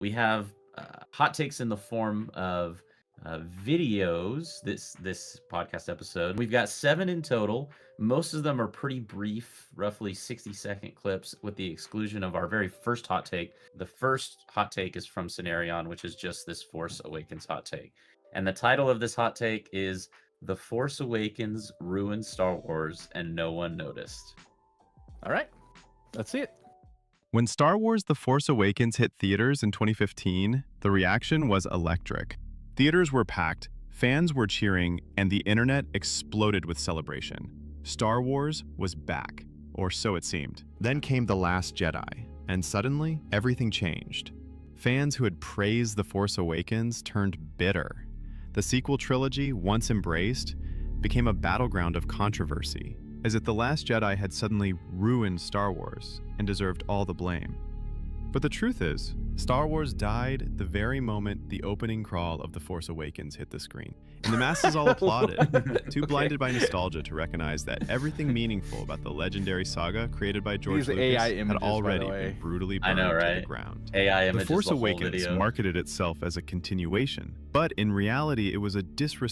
We have hot takes in the form of videos. This podcast episode, we've got 7 in total. Most of them are pretty brief, roughly 60-second clips, with the exclusion of our very first hot take. The first hot take is from Scenarion, which is just this Force Awakens hot take, and the title of this hot take is "The Force Awakens ruined Star Wars and no one noticed." All right, let's see it. When Star Wars The Force Awakens hit theaters in 2015, the reaction was electric. Theaters were packed, fans were cheering, and the internet exploded with celebration. Star Wars was back, or so it seemed. Then came The Last Jedi, and suddenly, everything changed. Fans who had praised The Force Awakens turned bitter. The sequel trilogy, once embraced, became a battleground of controversy, as if The Last Jedi had suddenly ruined Star Wars and deserved all the blame. But the truth is, Star Wars died the very moment the opening crawl of The Force Awakens hit the screen, and the masses all applauded, too blinded by nostalgia to recognize that everything meaningful about the legendary saga created by George These Lucas AI had images, already by the way. been brutally I burned know, to the right? ground. AI The images, Force the whole Awakens video. marketed itself as a continuation, but in reality it was a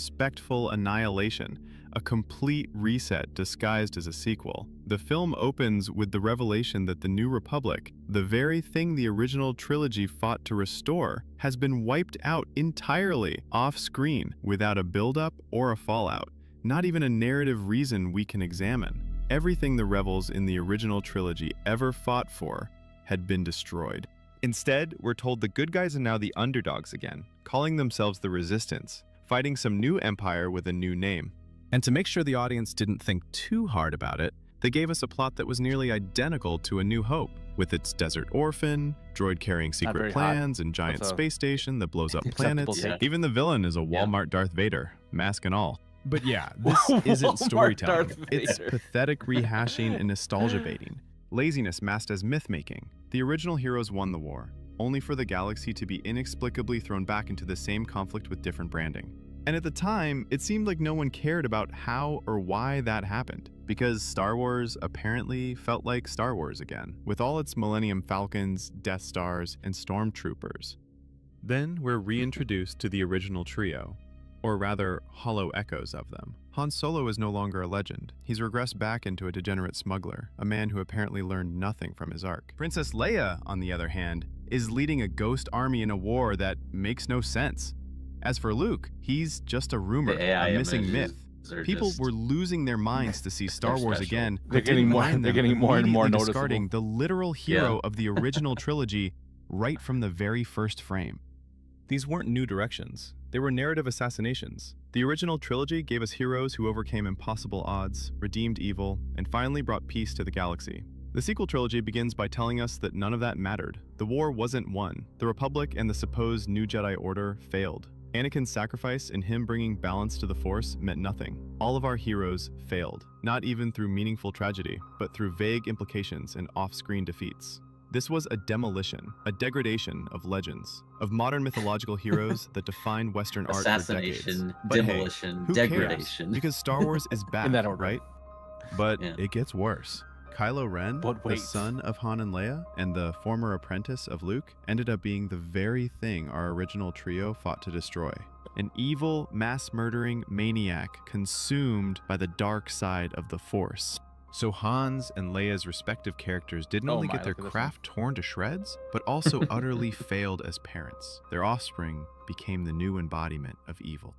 disrespectful annihilation, a complete reset disguised as a sequel. The film opens with the revelation that the New Republic, the very thing the original trilogy fought to restore, has been wiped out entirely off-screen without a build-up or a fallout. Not even a narrative reason we can examine. Everything the rebels in the original trilogy ever fought for had been destroyed. Instead, we're told the good guys are now the underdogs again, calling themselves the Resistance, fighting some new empire with a new name. And to make sure the audience didn't think too hard about it, they gave us a plot that was nearly identical to A New Hope, with its desert orphan, droid carrying secret plans, and giant space station that blows up planets. take. Even the villain is a Walmart Darth Vader, mask and all. But yeah, this isn't Walmart storytelling. Darth It's Vader. pathetic rehashing and nostalgia baiting. Laziness masked as myth-making. The original heroes won the war, only for the galaxy to be inexplicably thrown back into the same conflict with different branding. And at the time, it seemed like no one cared about how or why that happened, because Star Wars apparently felt like Star Wars again, with all its Millennium Falcons, Death Stars, and Stormtroopers. Then we're reintroduced to the original trio, or rather, hollow echoes of them. Han Solo is no longer a legend. He's regressed back into a degenerate smuggler, a man who apparently learned nothing from his arc. Princess Leia, on the other hand, is leading a ghost army in a war that makes no sense. As for Luke, he's just a rumor, The AI a missing images myth. are People just- were losing their minds to see Star They're Wars special. again. They're but getting didn't more- mind they're them, getting more and more immediately noticeable. discarding the literal hero Yeah. of the original trilogy right from the very first frame. These weren't new directions. They were narrative assassinations. The original trilogy gave us heroes who overcame impossible odds, redeemed evil, and finally brought peace to the galaxy. The sequel trilogy begins by telling us that none of that mattered. The war wasn't won. The Republic and the supposed New Jedi Order failed. Anakin's sacrifice and him bringing balance to the Force meant nothing. All of our heroes failed, not even through meaningful tragedy, but through vague implications and off-screen defeats. This was a demolition, a degradation of legends, of modern mythological heroes that defined Western art for decades. Assassination, But hey, demolition, who cares? degradation. Because Star Wars is back, In that order. right? But Yeah. it gets worse. Kylo Ren, But the wait. son of Han and Leia, and the former apprentice of Luke, ended up being the very thing our original trio fought to destroy. An evil, mass-murdering maniac consumed by the dark side of the Force. So Han's and Leia's respective characters didn't Oh only my, get their look at this craft torn to shreds, but also utterly failed as parents. Their offspring became the new embodiment of evil.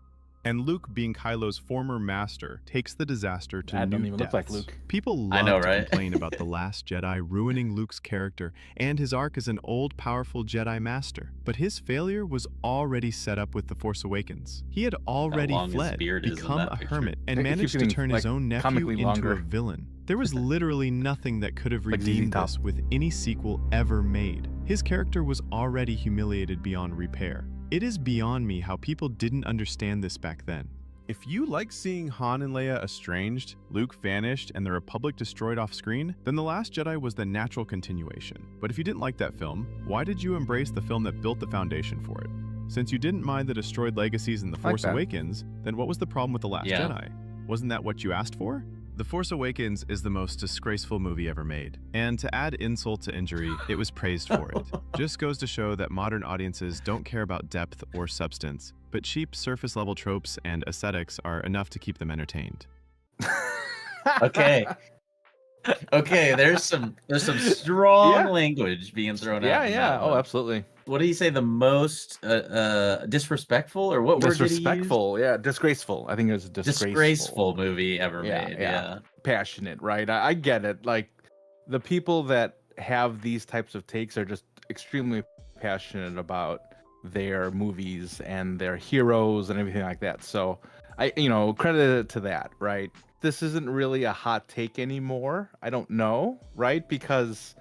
And Luke, being Kylo's former master, takes the disaster to That new don't even look like depths. Luke. People I love know, to right? complain about The Last Jedi ruining Luke's character and his arc as an old, powerful Jedi master. But his failure was already set up with The Force Awakens. He had already long his fled, beard is in become that a picture. hermit, and It keeps managed to getting, turn his like, own nephew comically into longer. a villain. There was literally nothing that could have Like ZZ redeemed Top. this with any sequel ever made. His character was already humiliated beyond repair. It is beyond me how people didn't understand this back then. If you like seeing Han and Leia estranged, Luke vanished, and the Republic destroyed off-screen, then The Last Jedi was the natural continuation. But if you didn't like that film, why did you embrace the film that built the foundation for it? Since you didn't mind the destroyed legacies in The Like Force that. Awakens, then what was the problem with The Last Yeah. Jedi? Wasn't that what you asked for? The Force Awakens is the most disgraceful movie ever made, and to add insult to injury, it was praised for it. Just goes to show that modern audiences don't care about depth or substance, but cheap surface-level tropes and aesthetics are enough to keep them entertained. Okay. Okay, there's some strong language being thrown out. Yeah. Oh, absolutely. What did he say? The most disrespectful, or what word did he use? Disrespectful. Yeah, disgraceful. I think it was Disgraceful movie ever made. Yeah. Passionate, right? I get it. Like, the people that have these types of takes are just extremely passionate about their movies and their heroes and everything like that. So credit to that, right? This isn't really a hot take anymore. I don't know, right? Because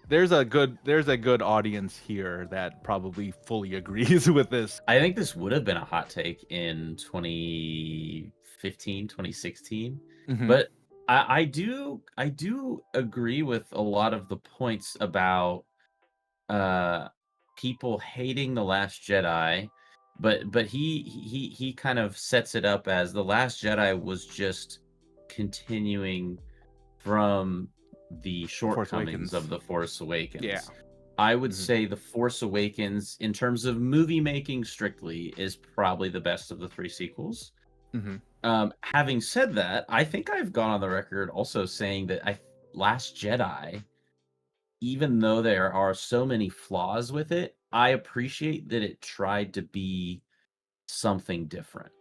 there's a good audience here that probably fully agrees with this. I think this would have been a hot take in 2015, 2016. But I do agree with a lot of the points about people hating The Last Jedi, but he kind of sets it up as The Last Jedi was just continuing from the shortcomings of The Force Awakens. Yeah. I would say The Force Awakens, in terms of movie making strictly, is probably the best of the three sequels. Having said that, I think I've gone on the record also saying that Last Jedi, even though there are so many flaws with it, I appreciate that it tried to be something different.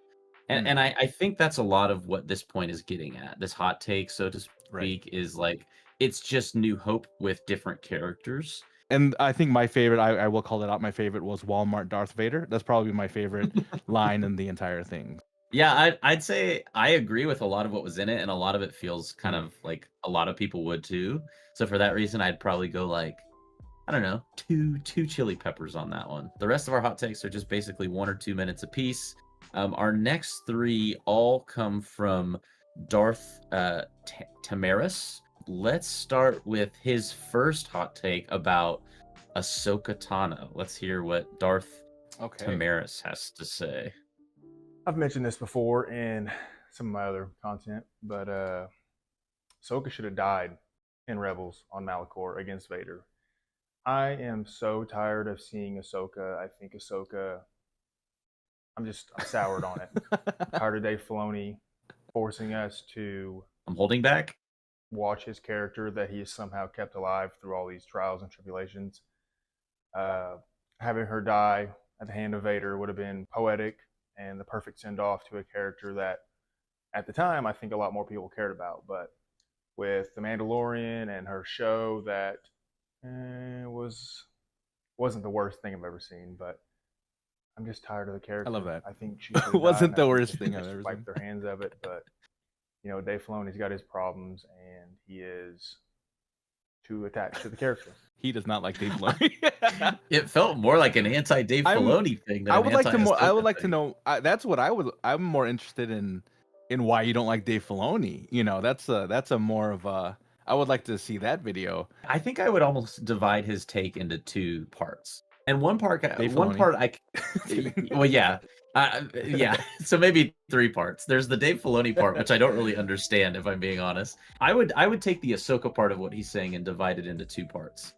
And I think that's a lot of what this point is getting at. This hot take, so to speak, is like, it's just New Hope with different characters. And I think my favorite, I will call it out, my favorite was Walmart Darth Vader. That's probably my favorite line in the entire thing. Yeah, I'd say I agree with a lot of what was in it, and a lot of it feels kind of like a lot of people would too. So for that reason, I'd probably go like, I don't know, two chili peppers on that one. The rest of our hot takes are just basically 1 or 2 minutes apiece. Our next three all come from Darth Tamaris. Let's start with his first hot take about Ahsoka Tano. Let's hear what Darth Tamaris has to say. I've mentioned this before in some of my other content, but Ahsoka should have died in Rebels on Malachor against Vader. I am so tired of seeing Ahsoka. I think Ahsoka, I'm soured on it. I'm tired of Dave Filoni forcing us to I'm holding back. Watch his character that he has somehow kept alive through all these trials and tribulations. Having her die at the hand of Vader would have been poetic and the perfect send-off to a character that, at the time, I think a lot more people cared about. But with The Mandalorian and her show, that wasn't the worst thing I've ever seen. But I'm just tired of the character. I love that. I think she wasn't the worst thing I've ever seen. Wipe their hands of it, but Dave Filoni's got his problems, and he is too attached to the character. He does not like Dave Filoni. It felt more like an anti-Dave Filoni thing than I would like to know. That's what I'm more interested in why you don't like Dave Filoni. That's a more of a. I would like to see that video. I think I would almost divide his take into two parts. And well, yeah. Yeah, so maybe 3 parts. There's the Dave Filoni part, which I don't really understand, if I'm being honest. I would take the Ahsoka part of what he's saying and divide it into 2 parts.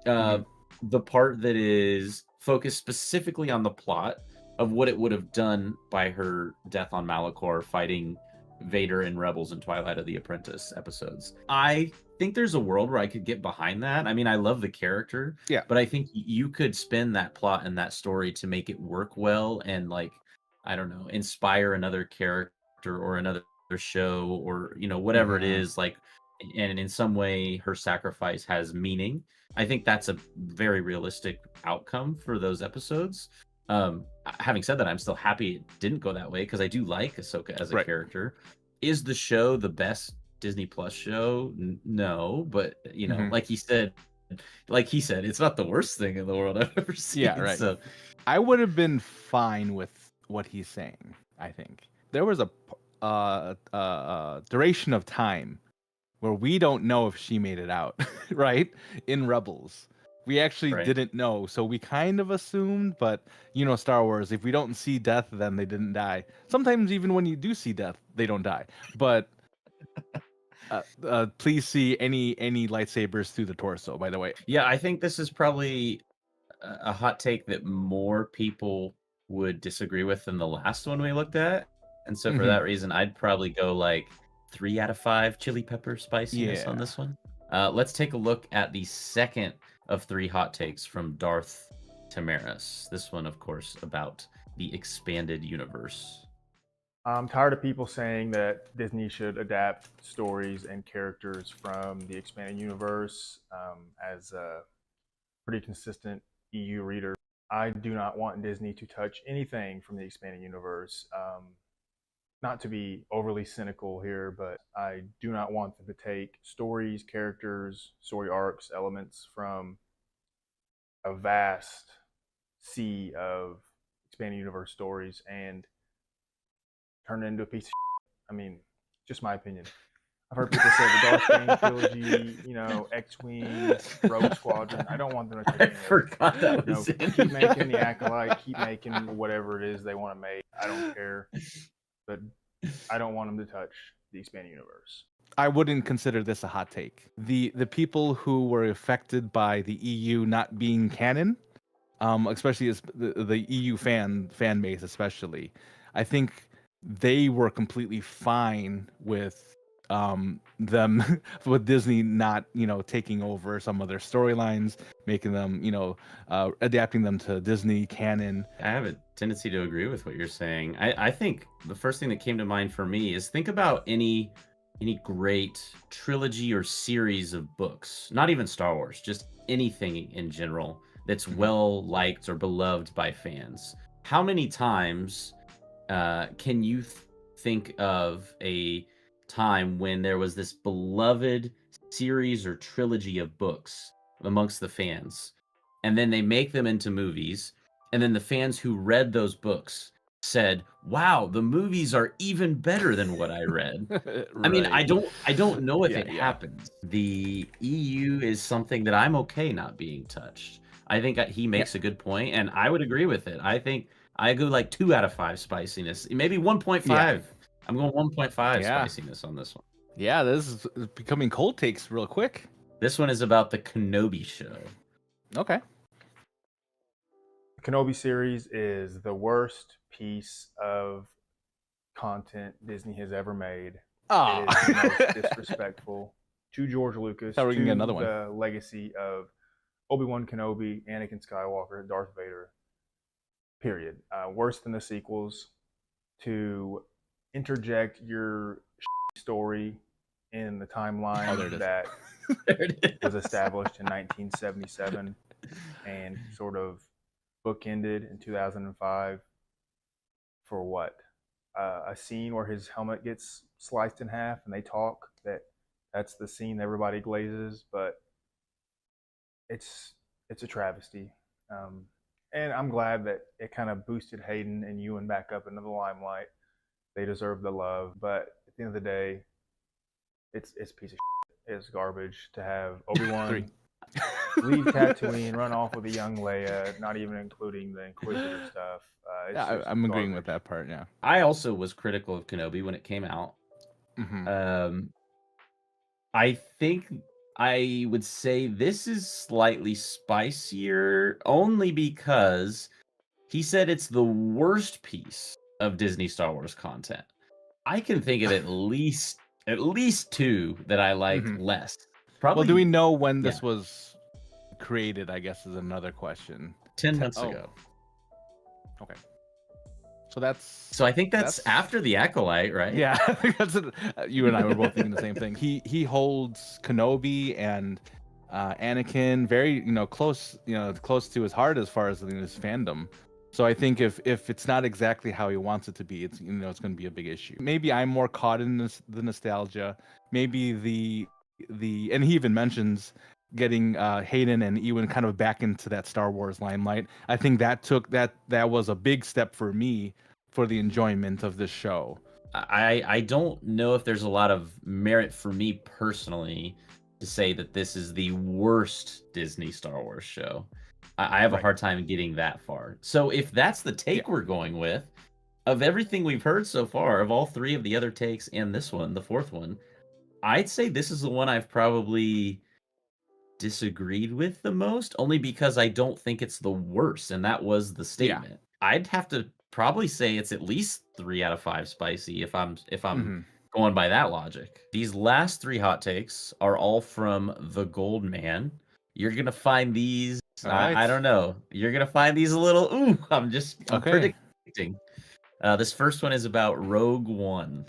The part that is focused specifically on the plot of what it would have done by her death on Malachor, fighting Vader in Rebels and Twilight of the Apprentice episodes. I think there's a world where I could get behind that. I mean, I love the character, but I think you could spin that plot and that story to make it work well and, like, I don't know, inspire another character or another show or, whatever it is, like, and in some way her sacrifice has meaning. I think that's a very realistic outcome for those episodes. Having said that, I'm still happy it didn't go that way because I do like Ahsoka as a character. Is the show the best Disney Plus show? No, but like he said, it's not the worst thing in the world I've ever seen. Yeah, right. So I would have been fine with what he's saying. I think there was a duration of time where we don't know if she made it out, right? In Rebels. We actually didn't know, so we kind of assumed, but Star Wars, if we don't see death, then they didn't die. Sometimes even when you do see death, they don't die. But Please see any lightsabers through the torso. By the way, Yeah, I think this is probably a hot take that more people would disagree with than the last one we looked at. And so for Mhm. that reason, I'd probably go like 3 out of 5 chili pepper spiciness on Yeah. this one. Let's take a look at the second of 3 hot takes from Darth Tamaris. This one, of course, about the expanded universe. I'm tired of people saying that Disney should adapt stories and characters from the expanded universe. As a pretty consistent EU reader, I do not want Disney to touch anything from the expanded universe. Not to be overly cynical here, but I do not want them to take stories, characters, story arcs, elements from a vast sea of expanded universe stories and turn it into a piece of shit. I mean, just my opinion. I've heard people say the Darth Bane trilogy, X-Wing, Rogue Squadron. I don't want them to touch I any of it. forgot that was in Keep making the there. Acolyte, keep making whatever it is they want to make. I don't care, but I don't want them to touch the expanded universe. I wouldn't consider this a hot take. The people who were affected by the EU not being canon, especially as the EU fan base, especially, I think they were completely fine with them with Disney not taking over some of their storylines, making them adapting them to Disney canon. I have a tendency to agree with what you're saying. I think the first thing that came to mind for me is think about any great trilogy or series of books, not even Star Wars, just anything in general that's well liked or beloved by fans. How many times can you think of a time when there was this beloved series or trilogy of books amongst the fans, and then they make them into movies, and then the fans who read those books said, "Wow, the movies are even better than what I read." I mean, I Right. don't know if Yeah, it yeah. happens. The EU is something that I'm okay not being touched. I think he makes a good point, and I would agree with it. I think I go like 2 out of 5 spiciness, maybe 1.5. I'm going 1.5 Yeah. spiciness on this one. Yeah, this is becoming cold takes real quick. This one is about the Kenobi show. Okay. The Kenobi series is the worst piece of content Disney has ever made. Oh. It is the most disrespectful to George Lucas, Thought we were gonna to get another one. the legacy of Obi-Wan Kenobi, Anakin Skywalker, Darth Vader. Period. Worse than the sequels. To interject your story in the timeline there it is. that There it is. was established in 1977 and sort of bookended in 2005 for what? A scene where his helmet gets sliced in half and they talk. That's the scene everybody glazes, but it's a travesty. And I'm glad that it kind of boosted Hayden and Ewan back up into the limelight. They deserve the love, but at the end of the day, it's a piece of shit. It's garbage to have Obi-Wan leave Tatooine, run off with a young Leia, not even including the Inquisitor stuff. Yeah, I'm agreeing with that part. Yeah. I also was critical of Kenobi when it came out. I think I would say this is slightly spicier only because he said it's the worst piece of Disney Star Wars content. I can think of at least 2 that I like less. Probably. Well, do we know when this was created? I guess is another question. 10 months ago. Okay. So I think that's after the Acolyte, right? Yeah, that's it. You and I were both thinking the same thing. He holds Kenobi and Anakin very close to his heart as far as his fandom. So I think if it's not exactly how he wants it to be, it's it's going to be a big issue. Maybe I'm more caught in the nostalgia. Maybe the and he even mentions getting Hayden and Ewan kind of back into that Star Wars limelight. I think that was a big step for me for the enjoyment of this show. I don't know if there's a lot of merit for me personally to say that this is the worst Disney Star Wars show. I have a hard time getting that far. So if that's the take we're going with, of everything we've heard so far, of all 3 of the other takes and this one, the 4th one, I'd say this is the one I've probably disagreed with the most, only because I don't think it's the worst, and that was the Yeah. statement. I'd have to probably say it's at least 3 out of 5 spicy if I'm Mhm. going by that logic. These last 3 hot takes are all from the Gold Man. You're gonna find these, All I right. don't know. You're gonna find these a little, ooh, I'm Okay. predicting. This first one is about Rogue One.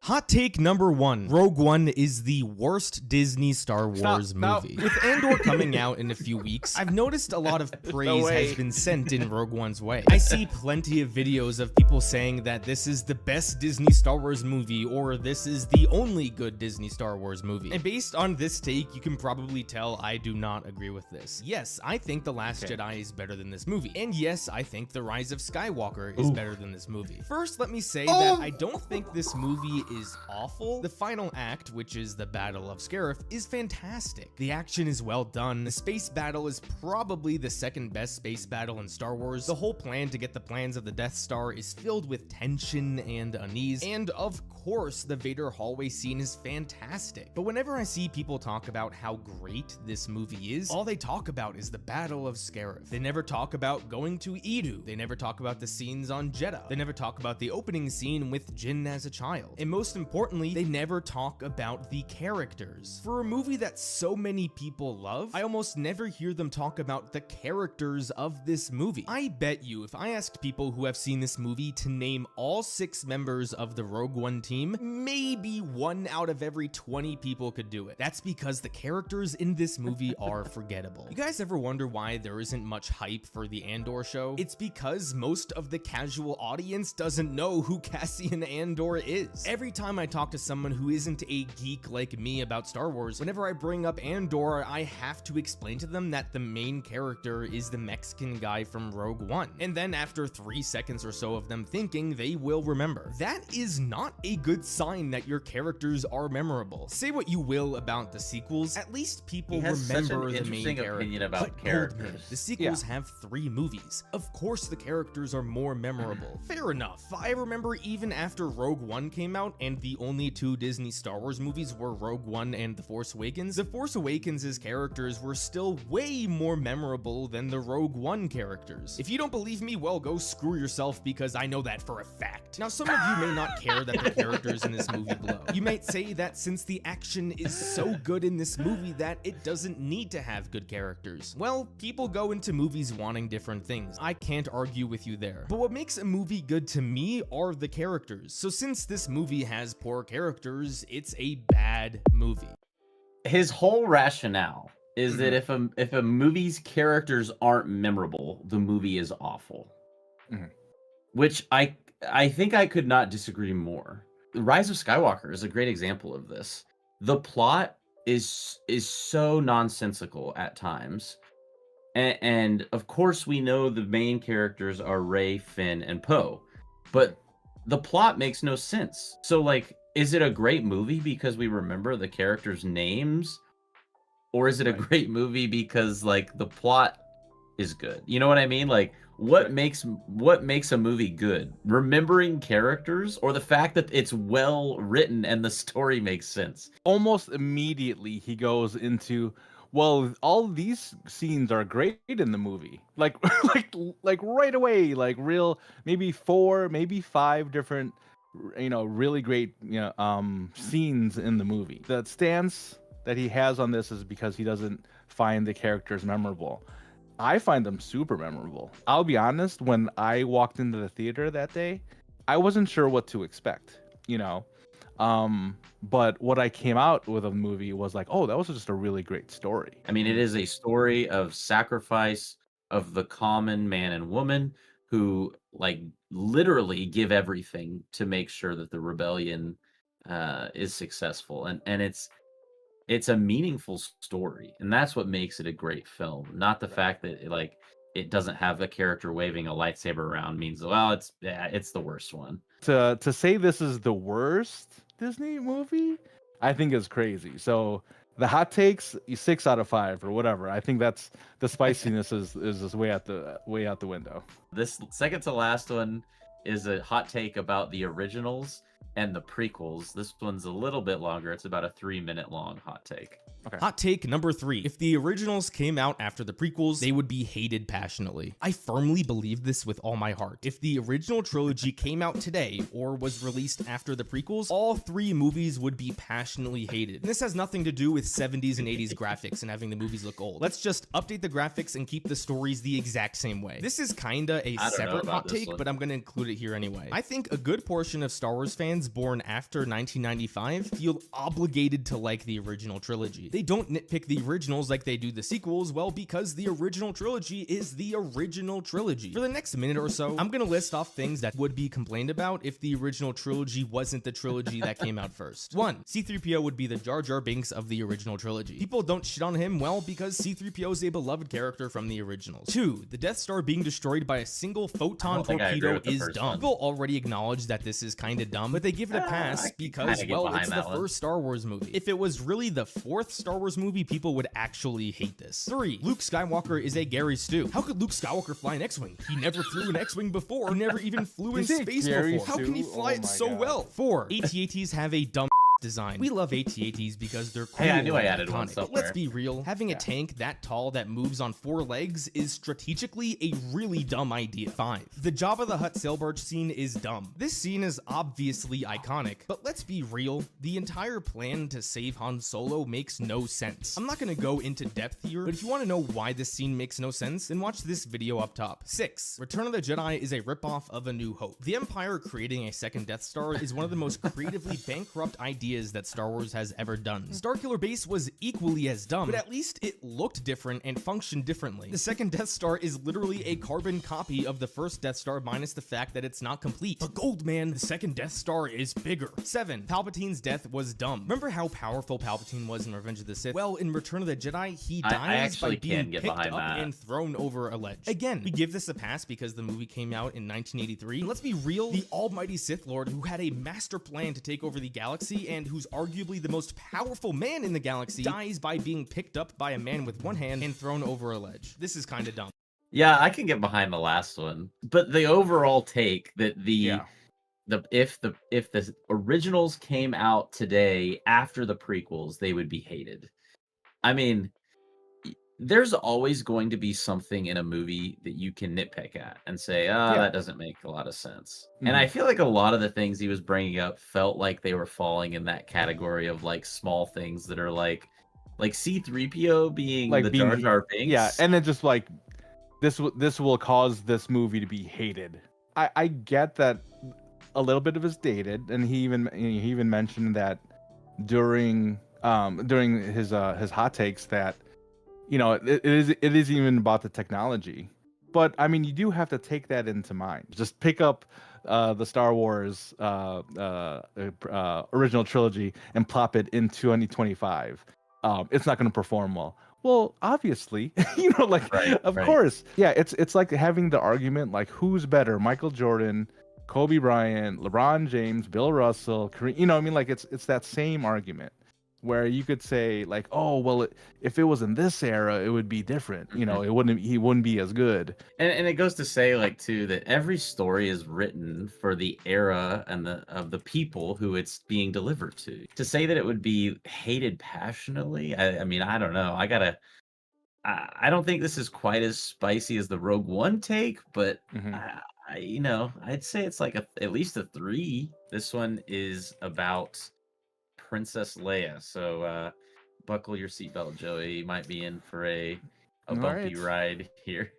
Hot take number 1. Rogue One is the worst Disney Star Wars Stop. movie. With Andor coming out in a few weeks, I've noticed a lot of praise way. has been sent in Rogue One's way. I see plenty of videos of people saying that this is the best Disney Star Wars movie, or this is the only good Disney Star Wars movie. And based on this take, you can probably tell I do not agree with this. Yes, I think The Last Jedi is better than this movie. And yes, I think The Rise of Skywalker is better than this movie. First, let me say that I don't think this movie is awful. The final act, which is the Battle of Scarif, is fantastic. The action is well done. The space battle is probably the second best space battle in Star Wars. The whole plan to get the plans of the Death Star is filled with tension and unease. And of course, the Vader hallway scene is fantastic. But whenever I see people talk about how great this movie is, all they talk about is the Battle of Scarif. They never talk about going to Edu. They never talk about the scenes on Jedha. They never talk about the opening scene with Jyn as a child. And most importantly, they never talk about the characters. For a movie that so many people love, I almost never hear them talk about the characters of this movie. I bet you if I asked people who have seen this movie to name all 6 members of the Rogue One team, maybe 1 out of every 20 people could do it. That's because the characters in this movie are forgettable. You guys ever wonder why there isn't much hype for the Andor show? It's because most of the casual audience doesn't know who Cassian Andor is. Every time I talk to someone who isn't a geek like me about Star Wars, whenever I bring up Andor, I have to explain to them that the main character is the Mexican guy from Rogue One. And then after 3 seconds or so of them thinking, they will remember. That is not a good sign that your characters are memorable. Say what you will about the sequels, at least people He has such an remember the main interesting character. opinion about But Goldman, characters. the sequels have 3 movies. Of course the characters are more memorable. Fair enough. I remember even after Rogue One came out and the only 2 Disney Star Wars movies were Rogue One and The Force Awakens, The Force Awakens' characters were still way more memorable than the Rogue One characters. If you don't believe me, well, go screw yourself, because I know that for a fact. Now, some of you may not care that the characters in this movie blow. You might say that since the action is so good in this movie that it doesn't need to have good characters. Well, people go into movies wanting different things. I can't argue with you there. But what makes a movie good to me are the characters. So since this movie has poor characters, it's a bad movie. His whole rationale is that if a movie's characters aren't memorable, the movie is awful. Which I think I could not disagree more. The Rise of Skywalker is a great example of this. The plot is so nonsensical at times. And of course we know the main characters are Rey, Finn, and Poe. But the plot makes no sense. So like, is it a great movie because we remember the characters' names? Or is it a great movie because like the plot is good? You know what I mean? Like what makes a movie good? Remembering characters, or the fact that it's well written and the story makes sense? Almost immediately he goes into, well, all these scenes are great in the movie. Like like right away, like real, maybe 4, maybe 5 different, really great, scenes in the movie. The stance that he has on this is because he doesn't find the characters memorable. I find them super memorable. I'll be honest, when I walked into the theater that day, I wasn't sure what to expect, but what I came out with a movie was like, oh, that was just a really great story. I mean, it is a story of sacrifice of the common man and woman who like literally give everything to make sure that the rebellion is successful. And it's a meaningful story, and that's what makes it a great film. Not the fact that it doesn't have a character waving a lightsaber around means, well, it's the worst one. To say this is the worst Disney movie, I think is crazy. So the hot takes, 6 out of 5 or whatever. I think that's the spiciness is just way out the window. This second to last one is a hot take about the originals. and the prequels. This one's a little bit longer. It's about a 3-minute long hot take. Okay. Hot take number 3. If the originals came out after the prequels, they would be hated passionately. I firmly believe this with all my heart. If the original trilogy came out today or was released after the prequels, all 3 movies would be passionately hated. And this has nothing to do with 70s and 80s graphics and having the movies look old. Let's just update the graphics and keep the stories the exact same way. This is kinda a separate hot take, but I'm gonna include it here anyway. I think a good portion of Star Wars fans born after 1995 feel obligated to like the original trilogy. They don't nitpick the originals like they do the sequels, well, because the original trilogy is the original trilogy. For the next minute or so, I'm gonna list off things that would be complained about if the original trilogy wasn't the trilogy that came out first. 1. C-3PO would be the Jar Jar Binks of the original trilogy. People don't shit on him, well, because C-3PO is a beloved character from the originals. 2. The Death Star being destroyed by a single photon torpedo is dumb. People already acknowledge that this is kinda dumb, but they give it a pass because, well, it's the first Star Wars movie. If it was really the 4th Star Wars movie, people would actually hate this. 3. Luke Skywalker is a Gary Stu. How could Luke Skywalker fly an X-Wing? He never flew an X-Wing before. He never even flew in space before. How can he fly it so well? 4. AT-ATs have a dumb design. We love AT-ATs because they're cool. Hey, I knew I and added one iconic. somewhere. But let's be real. Having a tank that tall that moves on 4 legs is strategically a really dumb idea. 5. The Jabba the Hutt sail barge scene is dumb. This scene is obviously iconic, but let's be real. The entire plan to save Han Solo makes no sense. I'm not gonna go into depth here, but if you want to know why this scene makes no sense, then watch this video up top. 6. Return of the Jedi is a ripoff of A New Hope. The Empire creating a second Death Star is one of the most creatively bankrupt ideas that Star Wars has ever done. Starkiller Base was equally as dumb, but at least it looked different and functioned differently. The second Death Star is literally a carbon copy of the first Death Star minus the fact that it's not complete. But gold man, the second Death Star is bigger. 7. Palpatine's death was dumb. Remember how powerful Palpatine was in Revenge of the Sith? Well, in Return of the Jedi, he dies by being picked up and thrown over a ledge. Again, we give this a pass because the movie came out in 1983. And let's be real, the almighty Sith Lord who had a master plan to take over the galaxy and who's arguably the most powerful man in the galaxy dies by being picked up by a man with one hand and thrown over a ledge. This is kind of dumb. Yeah, I can get behind the last one, but the overall take that if the originals came out today after the prequels, they would be hated. I mean, there's always going to be something in a movie that you can nitpick at and say, that doesn't make a lot of sense. And I feel like a lot of the things he was bringing up felt like they were falling in that category of like small things that are like C-3PO being like the Jar Jar Binks. Yeah, and then just like this will cause this movie to be hated. I get that a little bit of it's dated, and he even mentioned that during his hot takes that it is even about the technology. But I mean, you do have to take that into mind. Just pick up the Star Wars original trilogy and plop it in 2025. It's not going to perform well. Well, obviously, of course. Yeah, it's like having the argument like who's better, Michael Jordan, Kobe Bryant, LeBron James, Bill Russell, it's that same argument. Where you could say like, oh well, if it was in this era, it would be different. He wouldn't be as good. And it goes to say like too that every story is written for the era and of the people who it's being delivered to. To say that it would be hated passionately, I mean, I don't know. I don't think this is quite as spicy as the Rogue One take, but I'd say it's like at least a 3. This one is about Princess Leia, so buckle your seatbelt, Joey. You might be in for a bumpy ride here.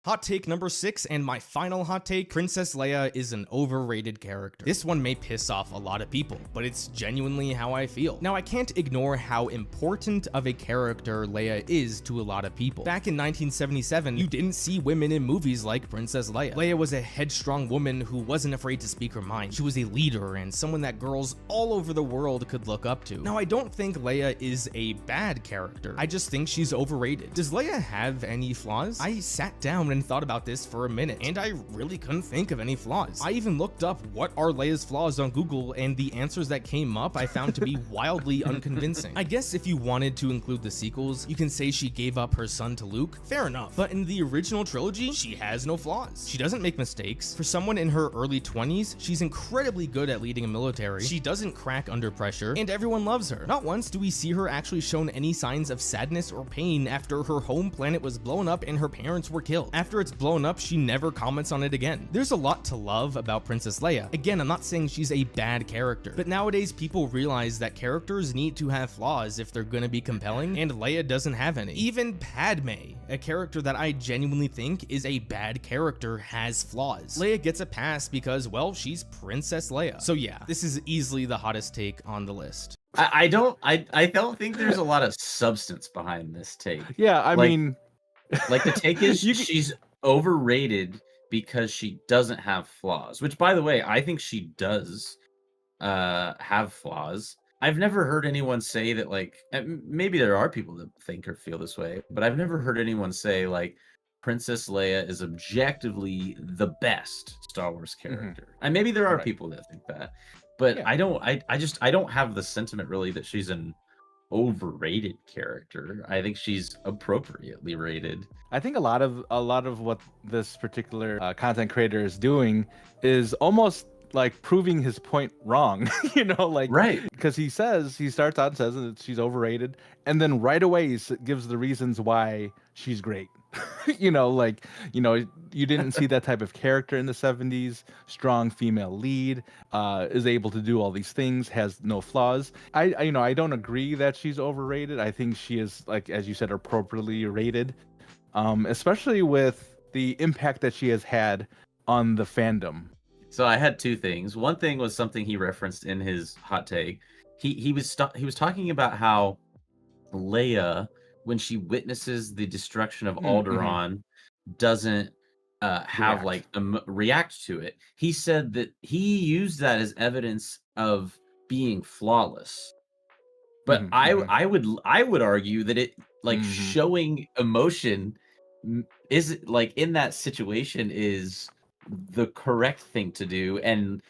Hot take number 6, and my final hot take, Princess Leia is an overrated character. This one may piss off a lot of people, but it's genuinely how I feel. Now, I can't ignore how important of a character Leia is to a lot of people. Back in 1977, you didn't see women in movies like Princess Leia. Leia was a headstrong woman who wasn't afraid to speak her mind. She was a leader and someone that girls all over the world could look up to. Now, I don't think Leia is a bad character. I just think she's overrated. Does Leia have any flaws? I sat down and thought about this for a minute, and I really couldn't think of any flaws. I even looked up what are Leia's flaws on Google, and the answers that came up I found to be wildly unconvincing. I guess if you wanted to include the sequels, you can say she gave up her son to Luke, fair enough. But in the original trilogy, she has no flaws. She doesn't make mistakes. For someone in her early 20s, she's incredibly good at leading a military. She doesn't crack under pressure, and everyone loves her. Not once do we see her actually shown any signs of sadness or pain after her home planet was blown up and her parents were killed. After it's blown up, she never comments on it again. There's a lot to love about Princess Leia. Again, I'm not saying she's a bad character, but nowadays people realize that characters need to have flaws if they're gonna be compelling, and Leia doesn't have any. Even Padme, a character that I genuinely think is a bad character, has flaws. Leia gets a pass because, well, she's Princess Leia. So yeah, this is easily the hottest take on the list. I don't think there's a lot of substance behind this take. Yeah, I Like- mean, Like the take is You- she's overrated because she doesn't have flaws, which by the way, I think she does have flaws. I've never heard anyone say that, like, maybe there are people that think or feel this way, but I've never heard anyone say like Princess Leia is objectively the best Star Wars character. And maybe there are Right. people that think that, but Yeah. I don't have the sentiment really that she's an overrated character. I think she's appropriately rated. I think a lot of what this particular content creator is doing is almost like proving his point wrong. Like Right. because he starts out and says that she's overrated, and then right away he gives the reasons why she's great. You didn't see that type of character in the 70s. Strong female lead, is able to do all these things, has no flaws. I don't agree that she's overrated. I think she is, like as you said, appropriately rated, especially with the impact that she has had on the fandom. So I had two things. One thing was something he referenced in his hot take. He was talking about how Leia, when she witnesses the destruction of Alderaan, doesn't have react to it. He said that he used that as evidence of being flawless. But I would argue that it showing emotion is like in that situation is the correct thing to do, and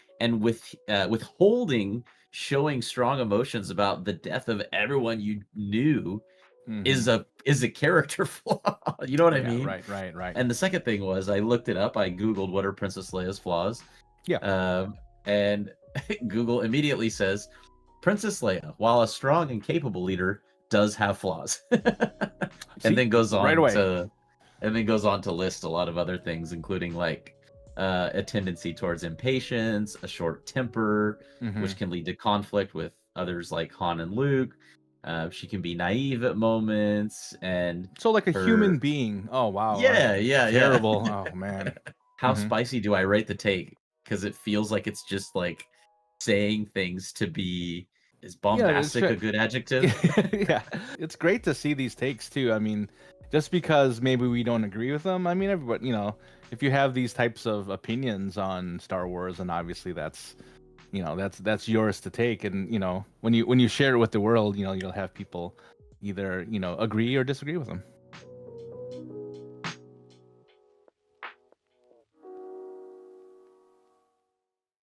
withholding showing strong emotions about the death of everyone you knew is a character flaw. You know what I mean? Right. And the second thing was I looked it up. I Googled what are Princess Leia's flaws. Yeah. And Google immediately says Princess Leia, while a strong and capable leader, does have flaws. And then goes on right away. to list a lot of other things, including like a tendency towards impatience, a short temper, which can lead to conflict with others like Han and Luke. She can be naive at moments, and So like a human being. Oh wow. yeah, Terrible. Oh man. How spicy do I rate the take? Because it feels like it's just like saying things to be. Is bombastic a good adjective? Yeah, it's great to see these takes too. I mean, just because maybe we don't agree with them. I mean, everybody, if you have these types of opinions on Star Wars, and obviously that's yours to take. And when you share it with the world, you'll have people either agree or disagree with them.